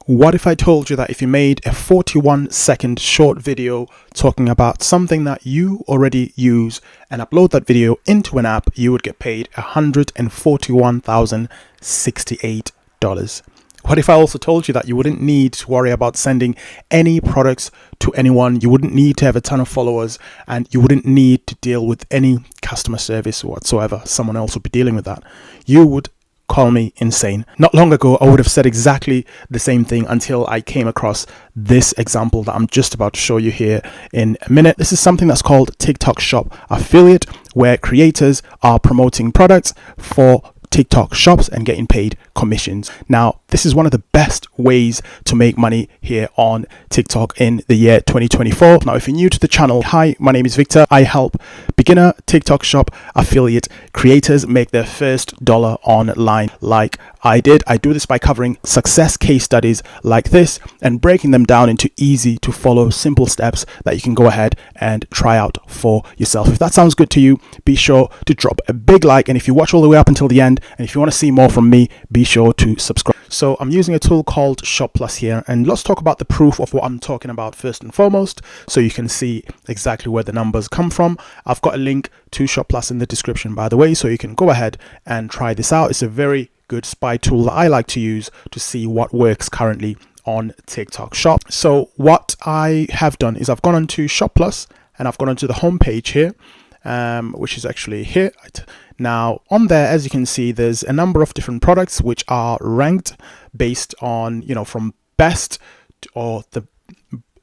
What if I told you that if you made a 41-second short video talking about something that you already use and upload that video into an app, you would get paid $141,068? What if I also told you that you wouldn't need to worry about sending any products to anyone, you wouldn't need to have a ton of followers, and you wouldn't need to deal with any customer service whatsoever? Someone else would be dealing with that. You would call me insane. Not long ago, I would have said exactly the same thing until I came across this example that I'm just about to show you here in a minute. This is something that's called TikTok Shop Affiliate, where creators are promoting products for TikTok shops and getting paid commissions. Now, this is one of the best ways to make money here on TikTok in the year 2024. Now, if you're new to the channel, hi, my name is Victor. I help beginner TikTok shop affiliate creators make their first dollar online like I did. I do this by covering success case studies like this and breaking them down into easy to follow simple steps that you can go ahead and try out for yourself. If that sounds good to you, be sure to drop a big like. And if you watch all the way up until the end, and if you want to see more from me, be sure to subscribe. So I'm using a tool called Shoplus here, and let's talk about the proof of what I'm talking about first and foremost, so you can see exactly where the numbers come from. I've got a link to Shoplus in the description, by the way, so you can go ahead and try this out. It's a very good spy tool that I like to use to see what works currently on TikTok Shop. So what I have done is I've gone onto Shoplus and I've gone onto the home page here, which is actually here. Now on there, as you can see, there's a number of different products which are ranked based on, from best or the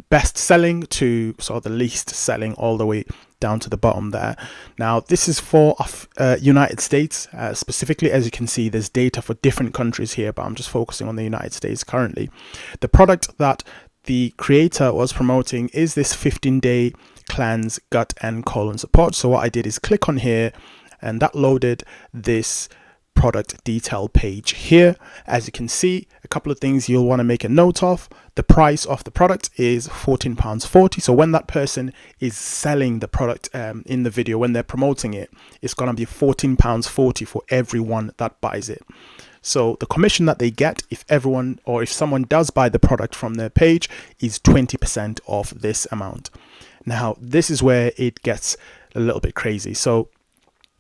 best selling to sort of the least selling, all the way down to the bottom there. Now this is for United States specifically. As you can see, there's data for different countries here, but I'm just focusing on the United States currently. The product that the creator was promoting is this 15-day cleanse gut and colon support. So what I did is click on here, and that loaded this product detail page here. As you can see, a couple of things you'll want to make a note of. The price of the product is £14.40. So when that person is selling the product in the video, when they're promoting it, it's going to be £14.40 for everyone that buys it. So the commission that they get if someone does buy the product from their page is 20% of this amount. Now, this is where it gets a little bit crazy. So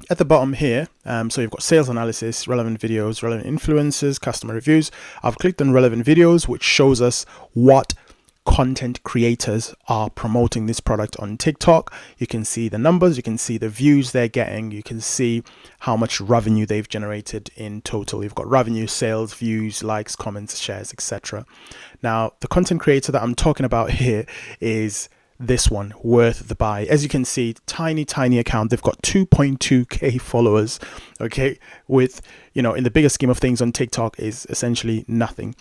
at the bottom here, so you've got sales analysis, relevant videos, relevant influencers, customer reviews. I've clicked on relevant videos, which shows us what content creators are promoting this product on TikTok. You can see the numbers, you can see the views they're getting, you can see how much revenue they've generated in total. You've got revenue, sales, views, likes, comments, shares, etc. Now, the content creator that I'm talking about here is this one, Worth the Buy. As you can see, tiny account. They've got 2.2k followers, okay, with, in the bigger scheme of things on TikTok is essentially nothing.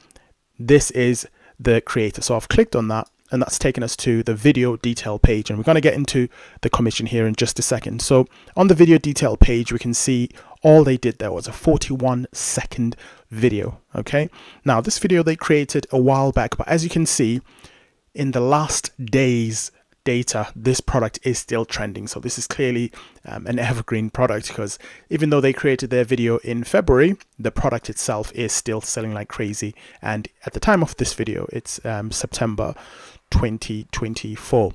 This is the creator. So I've clicked on that, and that's taken us to the video detail page, and we're going to get into the commission here in just a second. So on the video detail page, we can see all they did there was a 41-second video. Okay, now this video they created a while back, but as you can see, in the last day's data, this product is still trending. So this is clearly an evergreen product, because even though they created their video in February, the product itself is still selling like crazy. And at the time of this video, it's September 2024.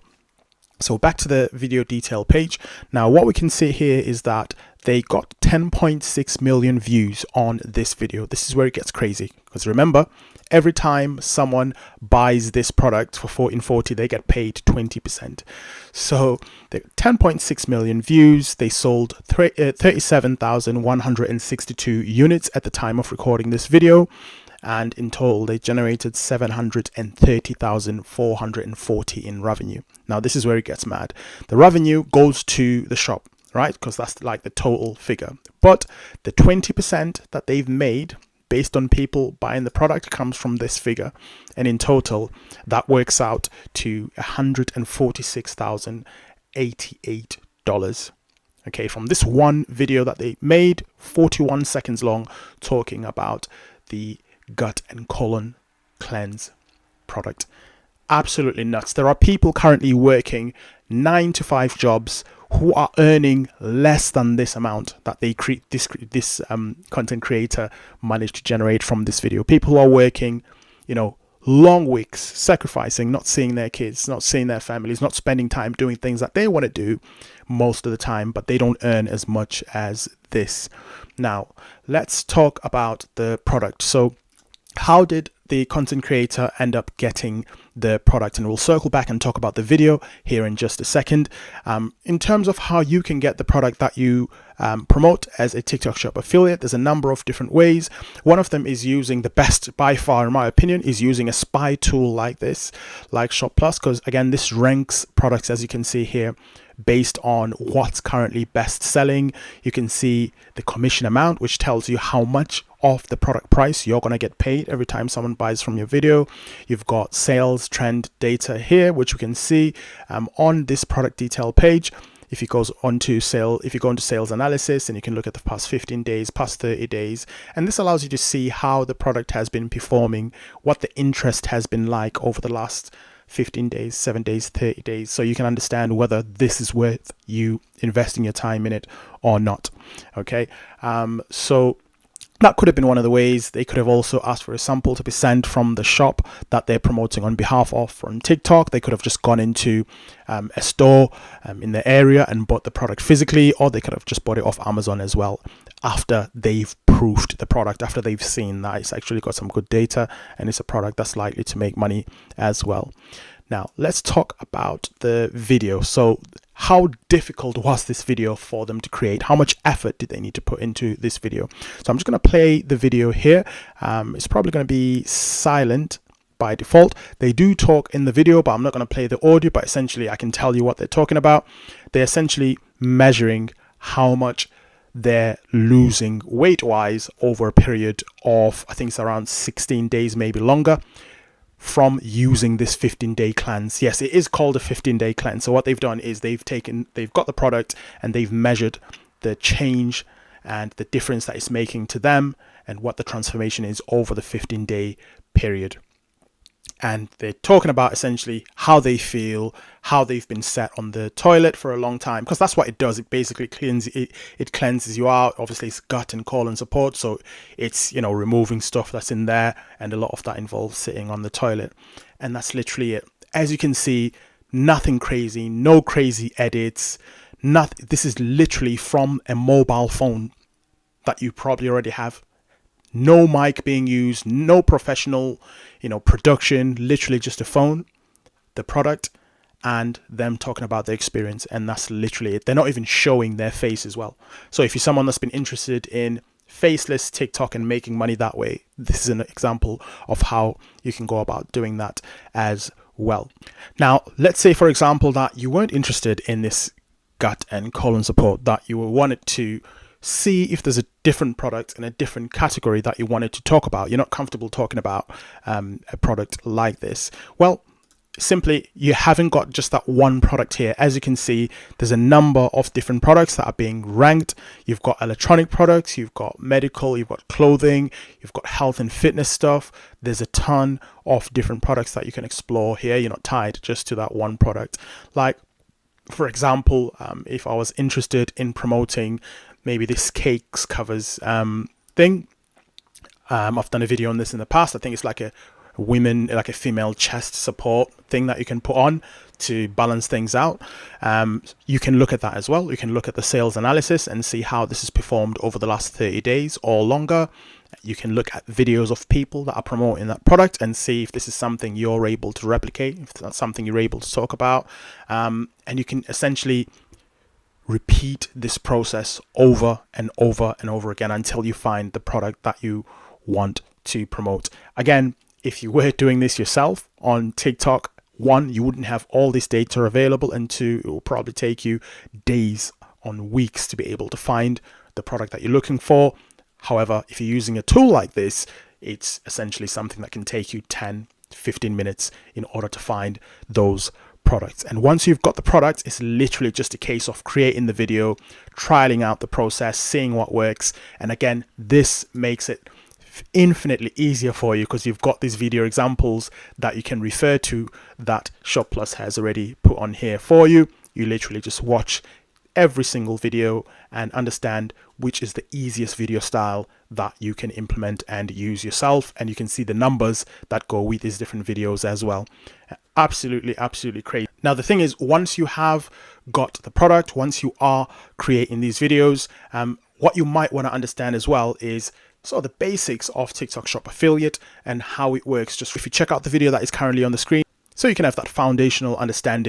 So back to the video detail page. Now what we can see here is that they got 10.6 million views on this video. This is where it gets crazy, because remember, every time someone buys this product for $14.40, they get paid 20%. So the 10.6 million views, they sold 37,162 units at the time of recording this video. And in total, they generated 730,440 in revenue. Now, this is where it gets mad. The revenue goes to the shop, right? Because that's like the total figure. But the 20% that they've made based on people buying the product comes from this figure. And in total, that works out to $146,088. Okay, from this one video that they made, 41 seconds long, talking about the gut and colon cleanse product. Absolutely nuts. There are people currently working 9-to-5 jobs who are earning less than this amount that they create this content creator managed to generate from this video. People who are working, long weeks sacrificing, not seeing their kids, not seeing their families, not spending time doing things that they want to do most of the time, but they don't earn as much as this. Now, let's talk about the product. So how did the content creator end up getting the product? And we'll circle back and talk about the video here in just a second. In terms of how you can get the product that you promote as a TikTok Shop affiliate, there's a number of different ways. One of them is using, the best by far in my opinion, is using a spy tool like this, like Shoplus, because again, this ranks products, as you can see here, based on what's currently best selling. You can see the commission amount, which tells you how much of the product price you're going to get paid every time someone buys from your video. You've got sales trend data here, which you can see on this product detail page. If you go into sales analysis, and you can look at the past 15 days, past 30 days, and this allows you to see how the product has been performing, what the interest has been like over the last 15 days, 7 days, 30 days, so you can understand whether this is worth you investing your time in it or not. Okay, so that could have been one of the ways. They could have also asked for a sample to be sent from the shop that they're promoting on behalf of from TikTok. They could have just gone into a store in the area and bought the product physically, or they could have just bought it off Amazon as well after they've proved the product, after they've seen that it's actually got some good data and it's a product that's likely to make money as well. Now, let's talk about the video. So how difficult was this video for them to create? How much effort did they need to put into this video? So I'm just going to play the video here. It's probably going to be silent by default. They do talk in the video, but I'm not going to play the audio, but essentially I can tell you what they're talking about. They're essentially measuring how much they're losing weight-wise over a period of, I think it's around 16 days, maybe longer, from using this 15-day cleanse. Yes, it is called a 15-day cleanse. So what they've done is they've got the product and they've measured the change and the difference that it's making to them and what the transformation is over the 15-day period. And they're talking about essentially how they feel, how they've been set on the toilet for a long time, because that's what it does. It basically cleanses you out. Obviously, it's gut and colon support, so it's, removing stuff that's in there, and a lot of that involves sitting on the toilet. And that's literally it. As you can see, nothing crazy, no crazy edits. This is literally from a mobile phone that you probably already have. No mic being used, no professional, production, literally just a phone, the product, and them talking about their experience. And that's literally it. They're not even showing their face as well. So if you're someone that's been interested in faceless TikTok and making money that way, this is an example of how you can go about doing that as well. Now, let's say, for example, that you weren't interested in this gut and colon support, that you wanted to see if there's a different product in a different category that you wanted to talk about. You're not comfortable talking about a product like this. Well, simply, you haven't got just that one product here. As you can see, there's a number of different products that are being ranked. You've got electronic products, you've got medical, you've got clothing, you've got health and fitness stuff. There's a ton of different products that you can explore here. You're not tied just to that one product. Like, for example, if I was interested in promoting maybe this cakes covers thing. I've done a video on this in the past. I think it's like a female chest support thing that you can put on to balance things out. You can look at that as well. You can look at the sales analysis and see how this has performed over the last 30 days or longer. You can look at videos of people that are promoting that product and see if this is something you're able to replicate, if that's something you're able to talk about. And you can essentially repeat this process over and over and over again until you find the product that you want to promote. Again, if you were doing this yourself on TikTok, one, you wouldn't have all this data available, and two, it will probably take you days on weeks to be able to find the product that you're looking for. However, if you're using a tool like this, it's essentially something that can take you 10, 15 minutes in order to find those products. And once you've got the product, it's literally just a case of creating the video, trialing out the process, seeing what works. And again, this makes it infinitely easier for you because you've got these video examples that you can refer to that Shoplus has already put on here for you. You literally just watch every single video and understand which is the easiest video style that you can implement and use yourself. And you can see the numbers that go with these different videos as well. Absolutely crazy. Now, the thing is, once you have got the product, once you are creating these videos, what you might want to understand as well is sort of the basics of TikTok Shop Affiliate and how it works. Just if you check out the video that is currently on the screen, so you can have that foundational understanding